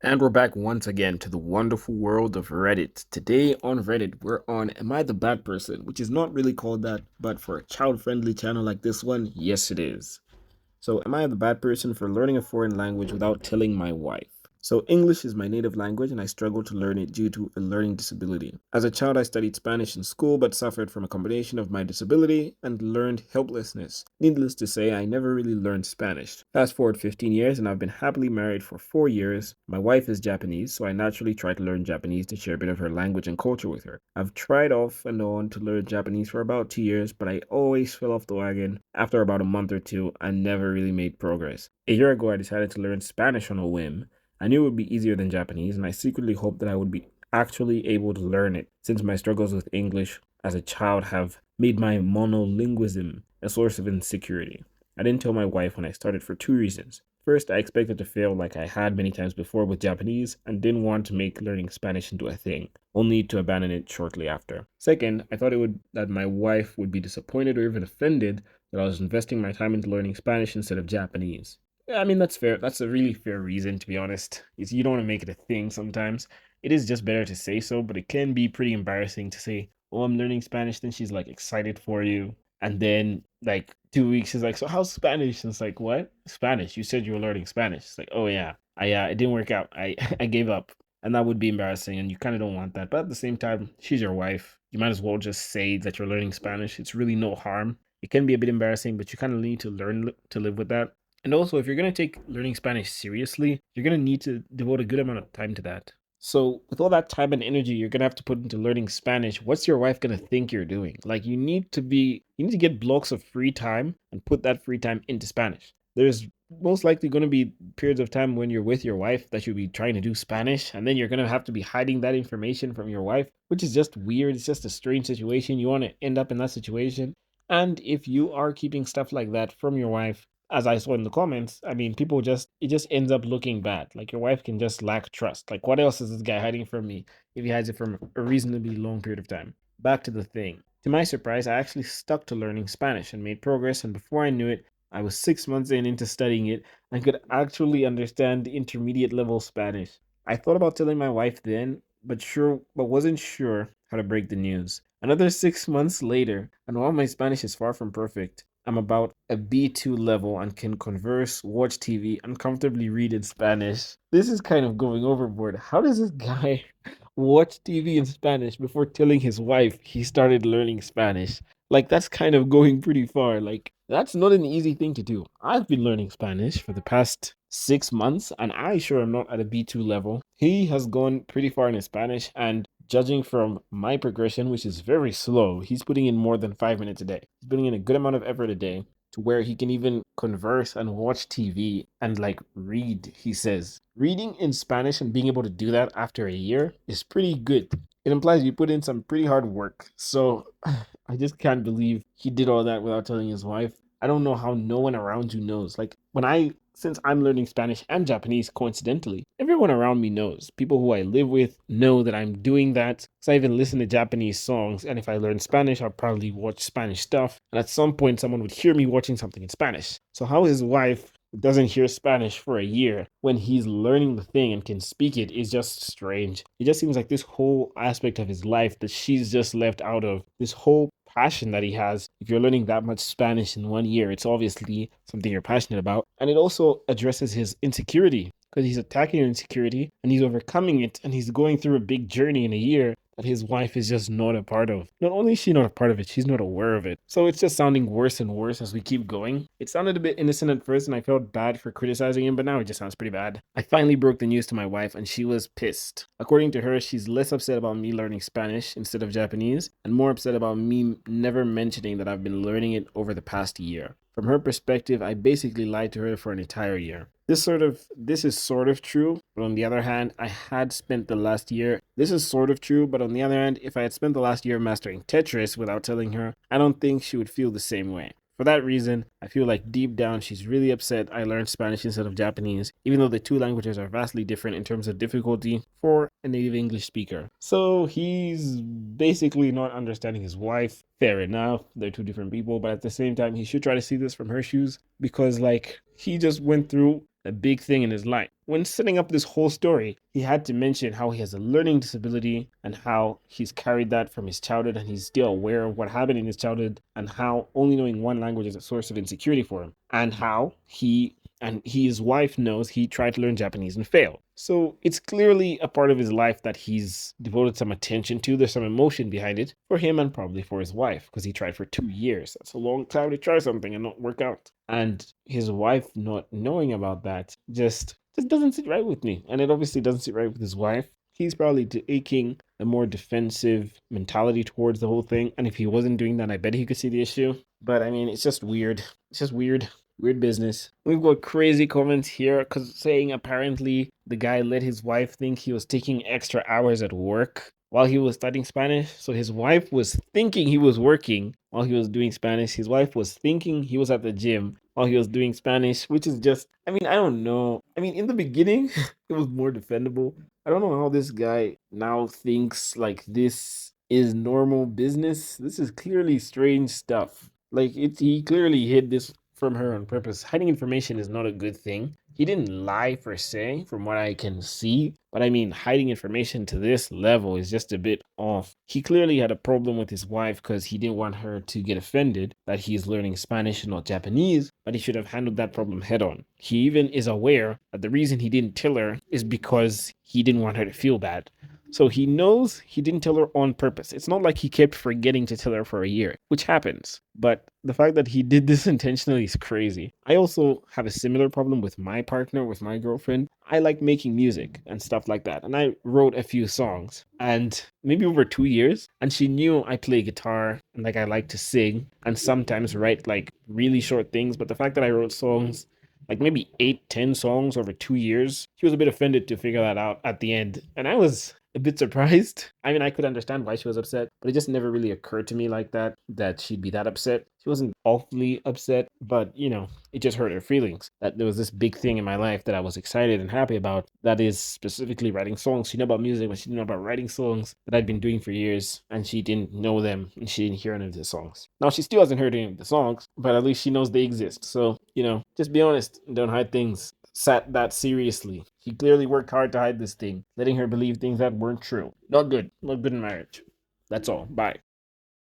And we're back once again to the wonderful world of Reddit. Today on Reddit, we're on Am I the Bad Person? Which is not really called that, but for a child friendly channel like this one, yes, it is. So, am I the bad person for learning a foreign language without telling my wife? So, English is my native language and I struggle to learn it due to a learning disability. As a child, I studied Spanish in school but suffered from a combination of my disability and learned helplessness. Needless to say, I never really learned Spanish. Fast forward 15 years and I've been happily married for 4 years. My wife is Japanese, so I naturally try to learn Japanese to share a bit of her language and culture with her. I've tried off and on to learn Japanese for about 2 years, but I always fell off the wagon after about a month or two and never really made progress. A year ago, I decided to learn Spanish on a whim. I knew it would be easier than Japanese, and I secretly hoped that I would be actually able to learn it, since my struggles with English as a child have made my monolingualism a source of insecurity. I didn't tell my wife when I started for two reasons. First, I expected to fail like I had many times before with Japanese and didn't want to make learning Spanish into a thing, only to abandon it shortly after. Second, I thought it would that my wife would be disappointed or even offended that I was investing my time into learning Spanish instead of Japanese. Yeah, I mean, that's fair. That's a really fair reason, to be honest. Is you don't want to make it a thing sometimes. It is just better to say so, but it can be pretty embarrassing to say, "Oh, I'm learning Spanish." Then she's like excited for you, and then like 2 weeks she's like, "So how's Spanish?" And it's like, "What Spanish? You said you were learning Spanish." It's like, "Oh yeah, it didn't work out. I I gave up," and that would be embarrassing, and you kind of don't want that. But at the same time, she's your wife. You might as well just say that you're learning Spanish. It's really no harm. It can be a bit embarrassing, but you kind of need to learn to live with that. And also, if you're going to take learning Spanish seriously, you're going to need to devote a good amount of time to that. So, with all that time and energy you're going to have to put into learning Spanish, what's your wife going to think you're doing? Like, you need to get blocks of free time and put that free time into Spanish. There's most likely going to be periods of time when you're with your wife that you'll be trying to do Spanish, and then you're going to have to be hiding that information from your wife, which is just weird. It's just a strange situation. You want to end up in that situation. And if you are keeping stuff like that from your wife, as I saw in the comments, I mean, it just ends up looking bad. Like your wife can just lack trust. Like, what else is this guy hiding from me if he hides it from a reasonably long period of time? Back to the thing. To my surprise, I actually stuck to learning Spanish and made progress. And before I knew it, I was 6 months into studying it and could actually understand intermediate level Spanish. I thought about telling my wife then, but wasn't sure how to break the news. Another 6 months later, and while my Spanish is far from perfect, I'm about a B2 level and can converse, watch TV, and comfortably read in Spanish. This is kind of going overboard. How does this guy watch TV in Spanish before telling his wife he started learning Spanish? Like, that's kind of going pretty far. Like, that's not an easy thing to do. I've been learning Spanish for the past 6 months, and I sure am not at a B2 level. He has gone pretty far in his Spanish, and judging from my progression, which is very slow, he's putting in more than 5 minutes a day. He's putting in a good amount of effort a day to where he can even converse and watch TV and like read, he says. Reading in Spanish and being able to do that after a year is pretty good. It implies you put in some pretty hard work. So I just can't believe he did all that without telling his wife. I don't know how no one around you knows. Like since I'm learning Spanish and Japanese coincidentally, everyone around me knows. People who I live with know that I'm doing that. So I even listen to Japanese songs, and if I learn Spanish, I'll probably watch Spanish stuff. And at some point, someone would hear me watching something in Spanish. So how his wife doesn't hear Spanish for a year when he's learning the thing and can speak it is just strange. It just seems like this whole aspect of his life that she's just left out of. This whole passion that he has. If you're learning that much Spanish in 1 year, it's obviously something you're passionate about. And it also addresses his insecurity because he's attacking your insecurity and he's overcoming it and he's going through a big journey in a year that his wife is just not a part of. Not only is she not a part of it, she's not aware of it. So it's just sounding worse and worse as we keep going. It sounded a bit innocent at first and I felt bad for criticizing him, but now it just sounds pretty bad. I finally broke the news to my wife and she was pissed. According to her, she's less upset about me learning Spanish instead of Japanese and more upset about me never mentioning that I've been learning it over the past year. From her perspective, I basically lied to her for an entire year. This is sort of true, but on the other hand, I had spent the last year. This is sort of true, but on the other hand, if I had spent the last year mastering Tetris without telling her, I don't think she would feel the same way. For that reason, I feel like deep down she's really upset I learned Spanish instead of Japanese, even though the two languages are vastly different in terms of difficulty for a native English speaker. So he's basically not understanding his wife. Fair enough, they're two different people, but at the same time, he should try to see this from her shoes because, like, he just went through a big thing in his life. When setting up this whole story, he had to mention how he has a learning disability and how he's carried that from his childhood and he's still aware of what happened in his childhood and how only knowing one language is a source of insecurity for him and how his wife knows he tried to learn Japanese and failed. So it's clearly a part of his life that he's devoted some attention to. There's some emotion behind it for him and probably for his wife because he tried for 2 years. That's a long time to try something and not work out. And his wife not knowing about that just doesn't sit right with me. And it obviously doesn't sit right with his wife. He's probably taking a more defensive mentality towards the whole thing. And if he wasn't doing that, I bet he could see the issue. But I mean, it's just weird. It's just weird. Weird business. We've got crazy comments here because saying apparently the guy let his wife think he was taking extra hours at work while he was studying Spanish. So his wife was thinking he was working while he was doing Spanish. His wife was thinking he was at the gym while he was doing Spanish, which is just, I mean, I don't know. I mean, in the beginning, it was more defendable. I don't know how this guy now thinks like this is normal business. This is clearly strange stuff. Like he clearly hid this from her on purpose. Hiding information is not a good thing. He didn't lie per se, from what I can see, but I mean, hiding information to this level is just a bit off. He clearly had a problem with his wife because he didn't want her to get offended that he's learning Spanish and not Japanese, but he should have handled that problem head on. He even is aware that the reason he didn't tell her is because he didn't want her to feel bad. So he knows he didn't tell her on purpose. It's not like he kept forgetting to tell her for a year, which happens. But the fact that he did this intentionally is crazy. I also have a similar problem with my partner, with my girlfriend. I like making music and stuff like that. And I wrote a few songs and maybe over 2 years. And she knew I play guitar and like I like to sing and sometimes write like really short things. But the fact that I wrote songs like maybe 8, 10 songs over 2 years. She was a bit offended to figure that out at the end. And I was a bit surprised. I mean, I could understand why she was upset, but it just never really occurred to me like that she'd be that upset. She wasn't awfully upset, but it just hurt her feelings that there was this big thing in my life that I was excited and happy about. That is specifically writing songs. She knew about music, but she didn't know about writing songs that I'd been doing for years, and she didn't know them, and she didn't hear any of the songs. Now, she still hasn't heard any of the songs, but at least she knows they exist. So, just be honest and don't hide things sat that seriously. He clearly worked hard to hide this thing, letting her believe things that weren't true. Not good. Not good in marriage. That's all. Bye.